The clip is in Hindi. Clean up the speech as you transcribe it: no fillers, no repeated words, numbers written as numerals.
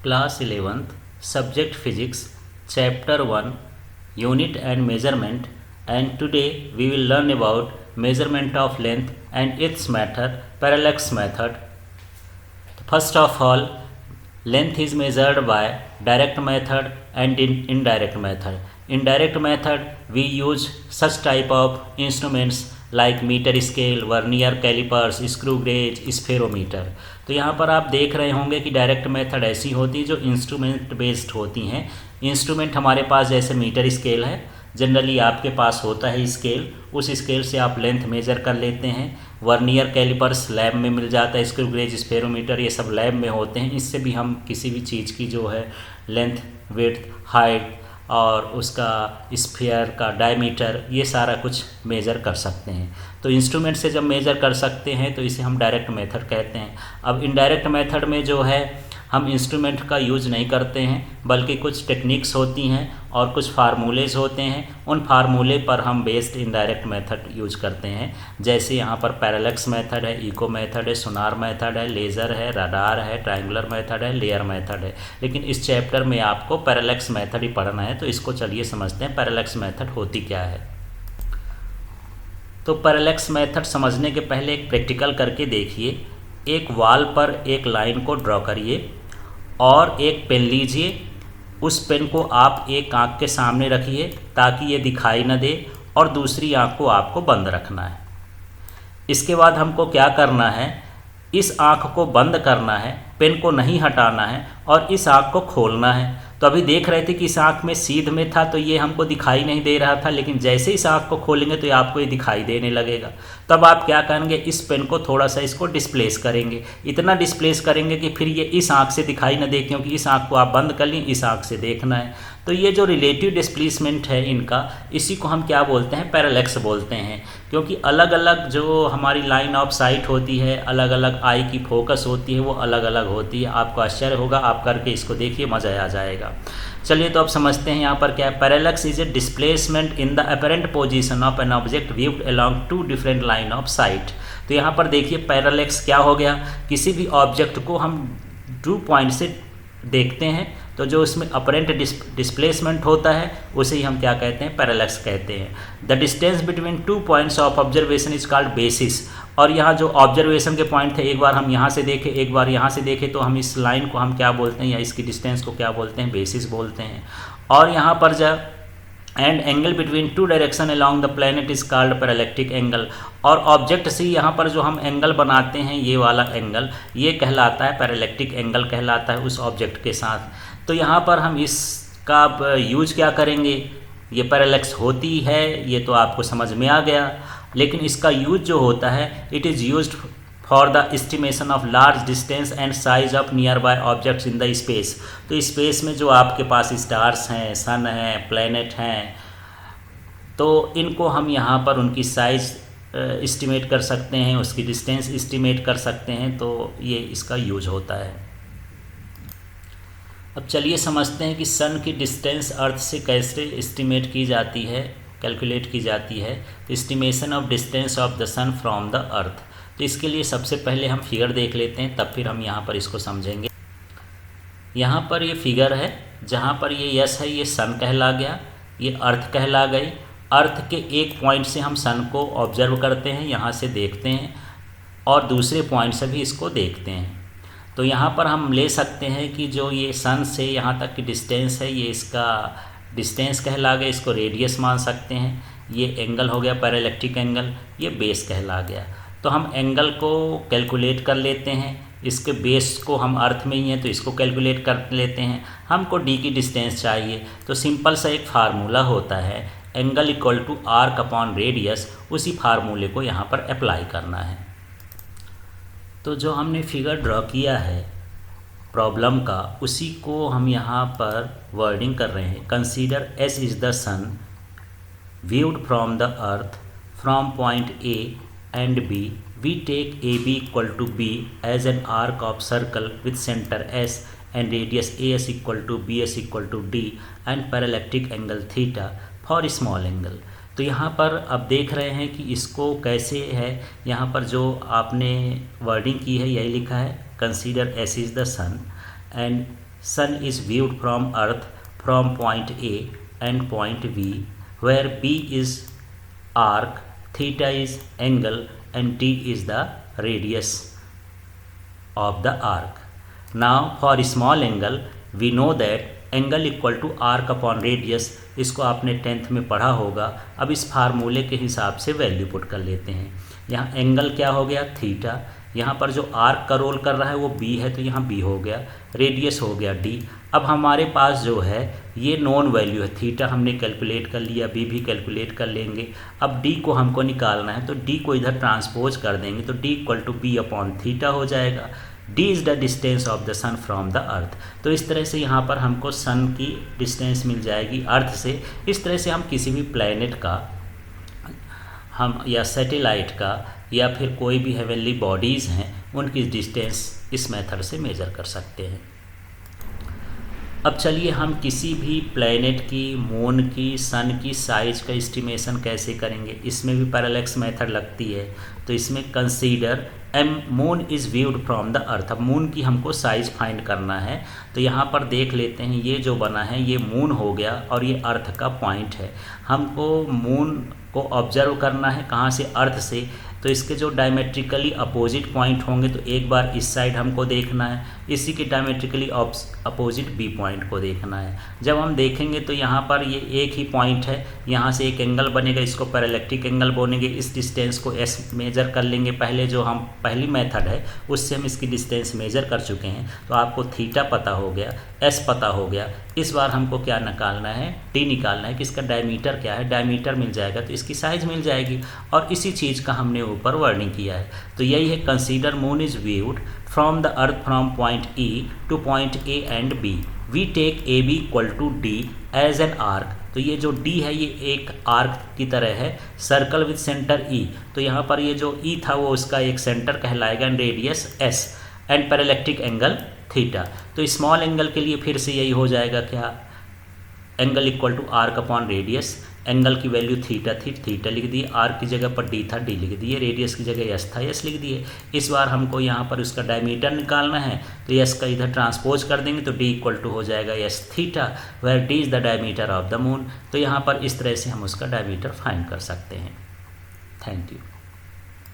Class 11th, Subject Physics, Chapter 1, Unit and Measurement, and today we will learn about measurement of length and its method, parallax method. First of all, length is measured by direct method and indirect method. In direct method, we use such type of instruments like meter scale, vernier callipers, screw gauge, spherometer. तो यहाँ पर आप देख रहे होंगे कि डायरेक्ट मेथड ऐसी होती है जो इंस्ट्रूमेंट बेस्ड होती हैं. इंस्ट्रूमेंट हमारे पास जैसे मीटर स्केल है, जनरली आपके पास होता है स्केल, उस स्केल से आप लेंथ मेजर कर लेते हैं. वर्नियर कैलिपर्स लैब में मिल जाता है, स्क्रू गेज, स्फेरोमीटर ये सब लैब में होते हैं. इससे भी हम किसी भी चीज़ की जो है लेंथ, विड्थ, हाइट और उसका स्फीयर का डायमीटर ये सारा कुछ मेज़र कर सकते हैं. तो इंस्ट्रूमेंट से जब मेज़र कर सकते हैं तो इसे हम डायरेक्ट मेथड कहते हैं. अब इनडायरेक्ट मेथड में जो है हम इंस्ट्रूमेंट का यूज़ नहीं करते हैं, बल्कि कुछ टेक्निक्स होती हैं और कुछ फार्मूलेज होते हैं. उन फार्मूले पर हम बेस्ड इनडायरेक्ट मेथड यूज करते हैं. जैसे यहाँ पर पैरेलैक्स मेथड है, इको मेथड है, सोनार मेथड है, लेज़र है, रडार है, ट्रायंगुलर मेथड है, लेयर मेथड है. लेकिन इस चैप्टर में आपको पैरेलैक्स मेथड ही पढ़ना है, तो इसको चलिए समझते हैं पैरेलैक्स मेथड होती क्या है. तो पैरेलैक्स मेथड समझने के पहले एक प्रैक्टिकल करके देखिए. एक वॉल पर एक लाइन को ड्रॉ करिए और एक पेन लीजिए. उस पेन को आप एक आँख के सामने रखिए ताकि ये दिखाई न दे, और दूसरी आँख को आपको बंद रखना है. इसके बाद हमको क्या करना है, इस आँख को बंद करना है, पेन को नहीं हटाना है और इस आँख को खोलना है. तो अभी देख रहे थे कि इस आँख में सीध में था तो ये हमको दिखाई नहीं दे रहा था, लेकिन जैसे इस आँख को खोलेंगे तो ये आपको ये दिखाई देने लगेगा. तब आप क्या करेंगे, इस पेन को थोड़ा सा इसको डिस्प्लेस करेंगे. इतना डिस्प्लेस करेंगे कि फिर ये इस आँख से दिखाई न दे, क्योंकि इस आँख को आप बंद कर लें, इस आँख से देखना है. तो ये जो रिलेटिव डिस्प्लेसमेंट है इनका, इसी को हम क्या बोलते हैं, पैरेलैक्स बोलते हैं. क्योंकि अलग अलग जो हमारी लाइन ऑफ साइट होती है, अलग अलग आई की फोकस होती है, वो अलग अलग होती है. आपको आश्चर्य होगा, आप करके इसको देखिए, मज़ा आ जाएगा. चलिए तो अब समझते हैं यहाँ पर क्या है. Parallax is a displacement in the apparent position of an object viewed along two different line of sight. तो यहाँ पर देखिए पैरेलैक्स क्या हो गया, किसी भी ऑब्जेक्ट को हम 2 पॉइंट से देखते हैं तो जो उसमें अपरेंट डिस्प्लेसमेंट होता है उसे ही हम क्या कहते हैं, पैरेलैक्स कहते हैं. The distance between 2 points of observation is called basis. और यहाँ जो ऑब्जर्वेशन के पॉइंट थे, एक बार हम यहाँ से देखें, एक बार यहाँ से देखें, तो हम इस लाइन को हम क्या बोलते हैं, या इसकी डिस्टेंस को क्या बोलते हैं, बेसिस बोलते हैं. और यहाँ पर जब and angle between 2 direction along the planet is called parallactic angle. और ऑब्जेक्ट से यहाँ पर जो हम एंगल बनाते हैं, ये वाला एंगल, ये कहलाता है पैरेलैक्टिक एंगल कहलाता है उस ऑब्जेक्ट के साथ. तो यहाँ पर हम इसका यूज क्या करेंगे, ये पैरेलैक्स होती है, ये तो आपको समझ में आ गया. लेकिन इसका यूज जो होता है, it is used for the estimation of large distance and size of near by objects in the space. तो स्पेस में जो आपके पास स्टार्स हैं, सन हैं, प्लैनेट हैं, तो इनको हम यहाँ पर उनकी साइज एस्टिमेट कर सकते हैं, उसकी डिस्टेंस एस्टिमेट कर सकते हैं. तो ये इसका यूज होता है. अब चलिए समझते हैं कि सन की डिस्टेंस अर्थ से कैसे एस्टिमेट की जाती है, कैलकुलेट की जाती है. तो estimation of distance of the sun from the earth. तो इसके लिए सबसे पहले हम फिगर देख लेते हैं, तब फिर हम यहाँ पर इसको समझेंगे. यहाँ पर ये फिगर है, जहाँ पर ये यस है, ये सन कहला गया, ये अर्थ कहला गई. अर्थ के एक पॉइंट से हम सन को ऑब्जर्व करते हैं, यहाँ से देखते हैं, और दूसरे पॉइंट से भी इसको देखते हैं. तो यहाँ पर हम ले सकते हैं कि जो ये सन से यहाँ तक की डिस्टेंस है, ये इसका डिस्टेंस कहला गया, इसको रेडियस मान सकते हैं. ये एंगल हो गया पैरेलैक्टिक एंगल, ये बेस कहला गया. तो हम एंगल को कैलकुलेट कर लेते हैं. इसके बेस को हम अर्थ में ही हैं तो इसको कैलकुलेट कर लेते हैं. हमको डी की डिस्टेंस चाहिए, तो सिंपल सा एक फार्मूला होता है, angle equal to arc upon radius. उसी फार्मूले को यहाँ पर अप्लाई करना है. तो जो हमने फिगर ड्रॉ किया है प्रॉब्लम का, उसी को हम यहाँ पर वर्डिंग कर रहे हैं. Consider S is the sun viewed from the earth from point A and B. We take AB equal to B as an arc of circle with center S and radius AS equal to BS equal to D and parallactic angle theta for small angle. तो यहाँ पर अब देख रहे हैं कि इसको कैसे है. यहाँ पर जो आपने वर्डिंग की है यही लिखा है, consider S is the sun and sun is viewed from earth from point A and point B, where B is arc, theta is angle and d is the radius of the arc. Now for small angle we know that angle equal to arc upon radius, इसको आपने 10th में पढ़ा होगा। अब इस फार्मूले के हिसाब से वैल्यू पुट कर लेते हैं। यहाँ एंगल क्या हो गया थीटा, यहाँ पर जो आर्क का रोल कर रहा है वो बी है तो यहाँ बी हो गया, रेडियस हो गया डी। अब हमारे पास जो है ये नॉन वैल्यू है, थीटा हमने कैलकुलेट कर लिया, बी भी कैलकुलेट कर लेंगे। अब डी को हमको निकालना है तो डी को इधर ट्रांसपोज कर देंगे तो D equal to B upon theta हो जाएगा। D is the distance of the sun from the earth. तो इस तरह से यहाँ पर हमको सन की डिस्टेंस मिल जाएगी अर्थ से। इस तरह से हम किसी भी प्लैनेट का हम या सैटेलाइट का या फिर कोई भी हेवनली बॉडीज़ हैं उनकी डिस्टेंस इस मेथड से मेजर कर सकते हैं। अब चलिए हम किसी भी प्लैनेट की, मून की, सन की साइज़ का एस्टिमेशन कैसे करेंगे। इसमें भी पैरेलैक्स मेथड लगती है। तो इसमें consider moon is viewed from the अर्थ। अब मून की हमको साइज़ फाइंड करना है तो यहाँ पर देख लेते हैं, ये जो बना है ये मून हो गया और ये अर्थ का पॉइंट है। हमको मून को ऑब्जर्व करना है कहाँ से, अर्थ से। तो इसके जो डायमेट्रिकली अपोजिट पॉइंट होंगे तो एक बार इस साइड हमको देखना है, इसी के डायमेट्रिकली अपोजिट बी पॉइंट को देखना है। जब हम देखेंगे तो यहाँ पर ये एक ही पॉइंट है, यहाँ से एक एंगल बनेगा, इसको पैरेलैक्टिक एंगल बोलेंगे। इस डिस्टेंस को एस मेजर कर लेंगे। पहले जो हम पहली मेथड है उससे हम इसकी डिस्टेंस मेजर कर चुके हैं तो आपको थीटा पता हो गया, एस पता हो गया। इस बार हमको क्या निकालना है, टी निकालना है कि इसका डायमीटर क्या है। डायमीटर मिल जाएगा तो इसकी साइज़ मिल जाएगी और इसी चीज़ का हमने ऊपर वर्णन किया है। तो यही है consider moon is viewed from the earth from point E to point A and B, we take A B equal to D as an arc. तो ये जो डी है ये एक आर्क की तरह है, सर्कल विद सेंटर ई। तो यहाँ पर ये जो ई था वो उसका एक सेंटर कहलाएगा and radius S and parallactic angle theta. तो स्मॉल एंगल के लिए फिर से यही हो जाएगा क्या, angle equal to arc upon radius. Angle की वैल्यू थीटा थी, थीटा लिख दिए, आर्क की जगह पर डी था, डी लिख दिए, रेडियस की जगह एस था, एस लिख दिए। इस बार हमको यहाँ पर उसका डायमीटर निकालना है तो एस का इधर ट्रांसपोज कर देंगे तो डी इक्वल टू हो जाएगा S theta, where D is the diameter of the moon. तो यहाँ पर इस तरह से हम उसका डायमीटर फाइंड कर सकते हैं। Thank you.